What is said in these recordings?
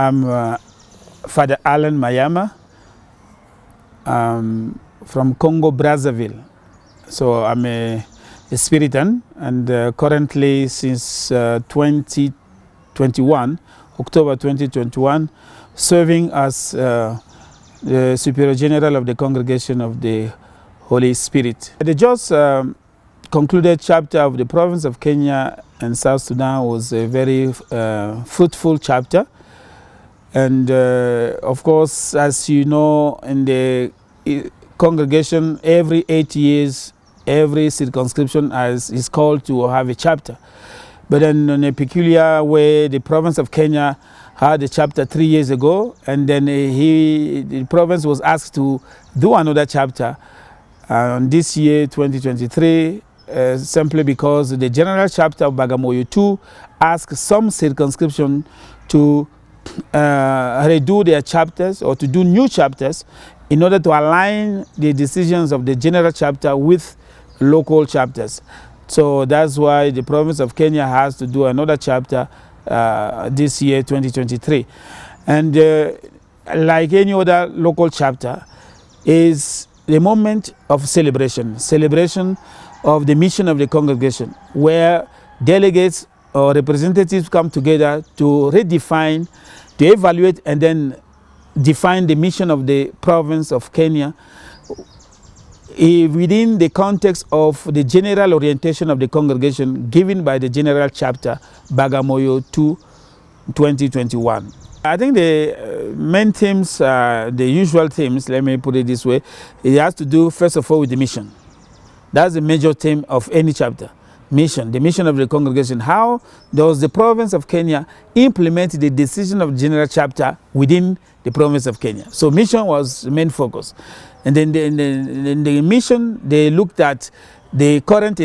I'm Father ALAIN Mayama from Congo, Brazzaville. So I'm a Spiritan, and currently since 2021, October 2021, serving as the Superior General of the Congregation of the Holy Spirit. The just concluded chapter of the province of Kenya and South Sudan was a very fruitful chapter. And of course, as you know, in the congregation, every 8 years, every circumscription is called to have a chapter. But then in a peculiar way, the province of Kenya had a chapter 3 years ago, and then the province was asked to do another chapter this year, 2023, simply because the general chapter of Bagamoyo 2 asked some circumscription to redo their chapters or to do new chapters in order to align the decisions of the general chapter with local chapters. So that's why the province of Kenya has to do another chapter this year, 2023. And like any other local chapter, is the moment of celebration of the mission of the congregation, where delegates or representatives come together to redefine, to evaluate, and then define the mission of the province of Kenya within the context of the general orientation of the congregation given by the general chapter Bagamoyo 2 2021. I think the main themes, the usual themes, let me put it this way, it has to do first of all with the mission. That's the major theme of any chapter. Mission, the mission of the congregation. How does the province of Kenya implement the decision of the general chapter within the province of Kenya? So mission was the main focus. And then the mission, they looked at the current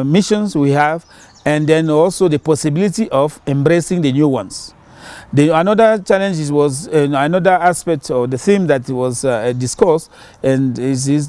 missions we have, and then also the possibility of embracing the new ones. Another challenge was another aspect of the theme that was discussed, and is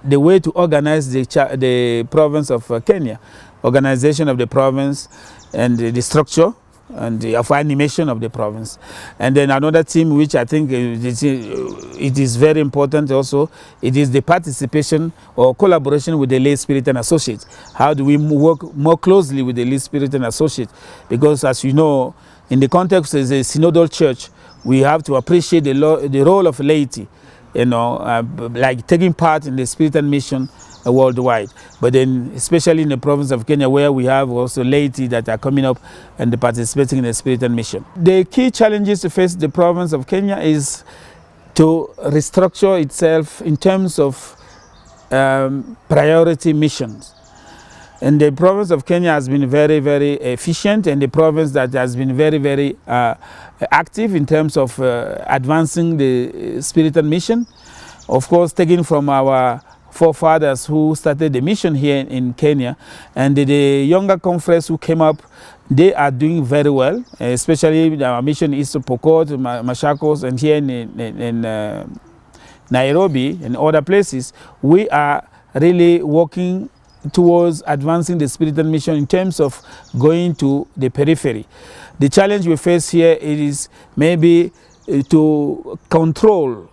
the way to organize the province of Kenya, organization of the province, and the structure and the animation of the province. And then another theme which I think it is very important also, it is the participation or collaboration with the lay spirit and associates. How do we work more closely with the lay spirit and associates? Because as you know, in the context as a synodal church, we have to appreciate the role of laity, you know, like taking part in the spirit and mission worldwide. But then, especially in the province of Kenya, where we have also laity that are coming up and participating in the spirit and mission. The key challenges to face the province of Kenya is to restructure itself in terms of priority missions. And the province of Kenya has been very, very efficient, and the province that has been very, very active in terms of advancing the spirit and mission. Of course, taking from our forefathers who started the mission here in Kenya, and the younger conference who came up, they are doing very well, especially our mission is to Pokot, Machakos, and here in Nairobi and other places. We are really working towards advancing the spirit and mission in terms of going to the periphery. The challenge we face here is maybe to control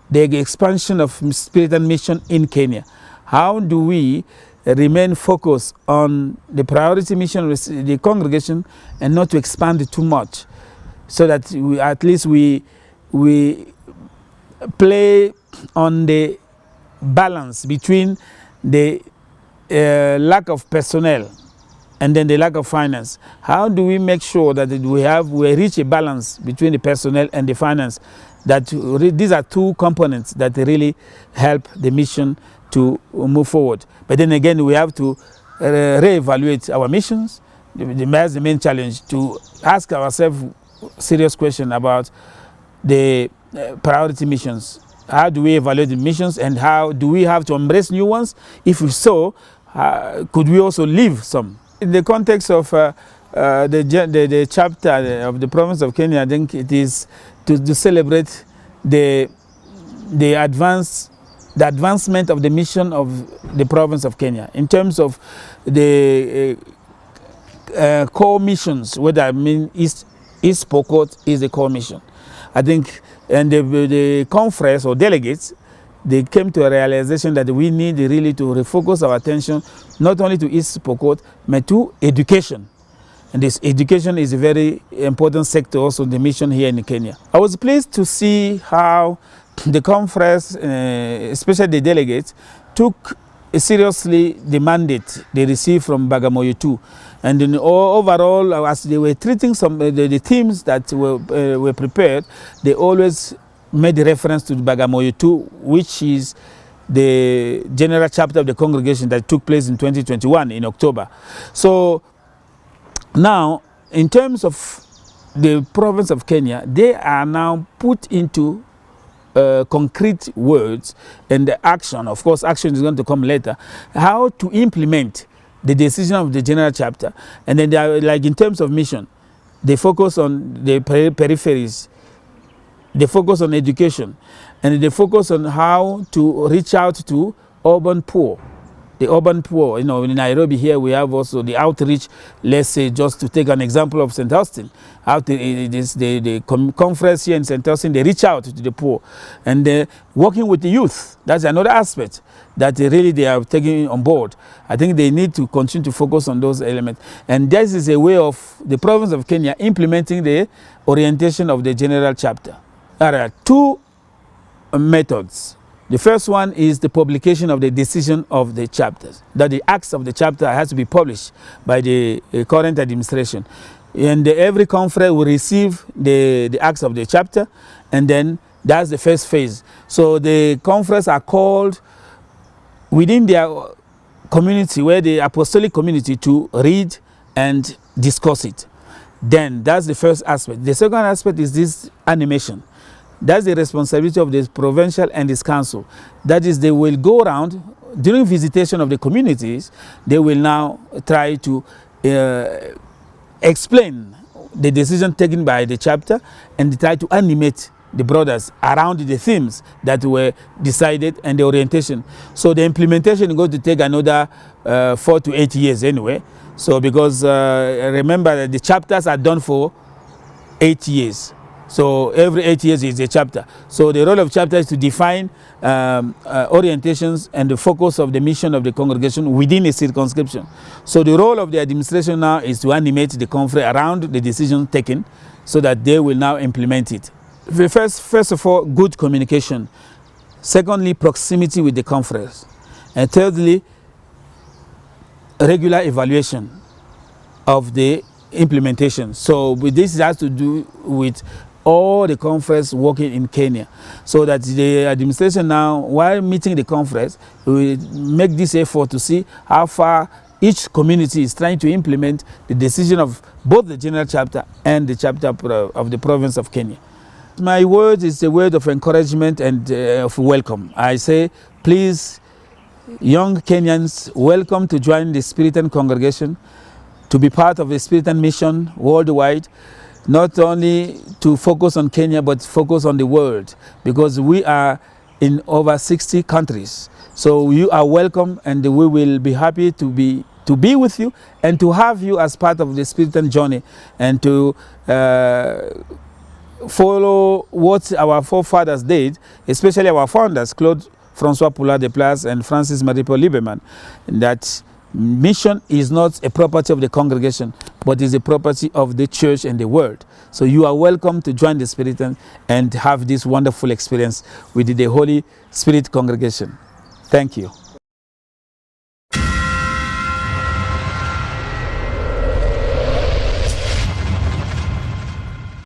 the expansion of spirit and mission in Kenya. How do we remain focused on the priority mission of the congregation and not to expand it too much, so that at least we play on the balance between the lack of personnel and then the lack of finance? How do we make sure that we reach a balance between the personnel and the finance? That these are two components that really help the mission to move forward. But then again, we have to reevaluate our missions. That's the main challenge, to ask ourselves serious question about the priority missions. How do we evaluate the missions, and how do we have to embrace new ones? If so, could we also leave some? In the context of the chapter of the province of Kenya, I think it is to celebrate the advancement of the mission of the province of Kenya in terms of the core missions, whether I mean East East Pokot is the core mission. I think, and the conference or delegates, they came to a realization that we need really to refocus our attention not only to East Pokot, but to education. And this education is a very important sector also in the mission here in Kenya. I was pleased to see how the conference, especially the delegates, took seriously the mandate they received from Bagamoyo 2. And in overall, as they were treating some the themes that were prepared, they always made reference to Bagamoyo 2, which is the general chapter of the congregation that took place in 2021 in October. So now, in terms of the province of Kenya, they are now put into concrete words and the action. Of course, action is going to come later. How to implement the decision of the general chapter. And then they are, like in terms of mission, they focus on the peripheries, they focus on education, and they focus on how to reach out to urban poor. The urban poor, you know, in Nairobi here we have also the outreach, let's say, just to take an example of St. Austin. The conference here in St. Austin, they reach out to the poor. And working with the youth, that's another aspect that they are taking on board. I think they need to continue to focus on those elements. And this is a way of the province of Kenya implementing the orientation of the general chapter. There are two methods. The first one is the publication of the decision of the chapters, that the acts of the chapter has to be published by the current administration. And every conference will receive the acts of the chapter, and then that's the first phase. So the conference are called within their community, where the apostolic community, to read and discuss it. Then that's the first aspect. The second aspect is this animation. That's the responsibility of the provincial and its council. That is, they will go around during visitation of the communities. They will now try to explain the decision taken by the chapter and try to animate the brothers around the themes that were decided and the orientation. So the implementation is going to take another 4 to 8 years anyway. So because remember that the chapters are done for 8 years. So every 8 years is a chapter. So the role of chapter is to define orientations and the focus of the mission of the congregation within a circumscription. So the role of the administration now is to animate the conference around the decision taken so that they will now implement it. First of all, good communication. Secondly, proximity with the conference. And thirdly, regular evaluation of the implementation. So this has to do with all the conference working in Kenya, so that the administration now, while meeting the conference, will make this effort to see how far each community is trying to implement the decision of both the general chapter and the chapter of the province of Kenya. My word is a word of encouragement and of welcome. I say, please, young Kenyans, welcome to join the Spiritan congregation, to be part of the Spiritan mission worldwide, not only to focus on Kenya, but focus on the world, because we are in over 60 countries. So you are welcome, and we will be happy to be with you and to have you as part of the Spiritan journey, and to follow what our forefathers did, especially our founders, Claude Francois Poulard de Place and Francis Marie-Paul Lieberman, that mission is not a property of the congregation, but is a property of the church and the world. So you are welcome to join the Spiritan and have this wonderful experience with the Holy Spirit congregation. Thank you.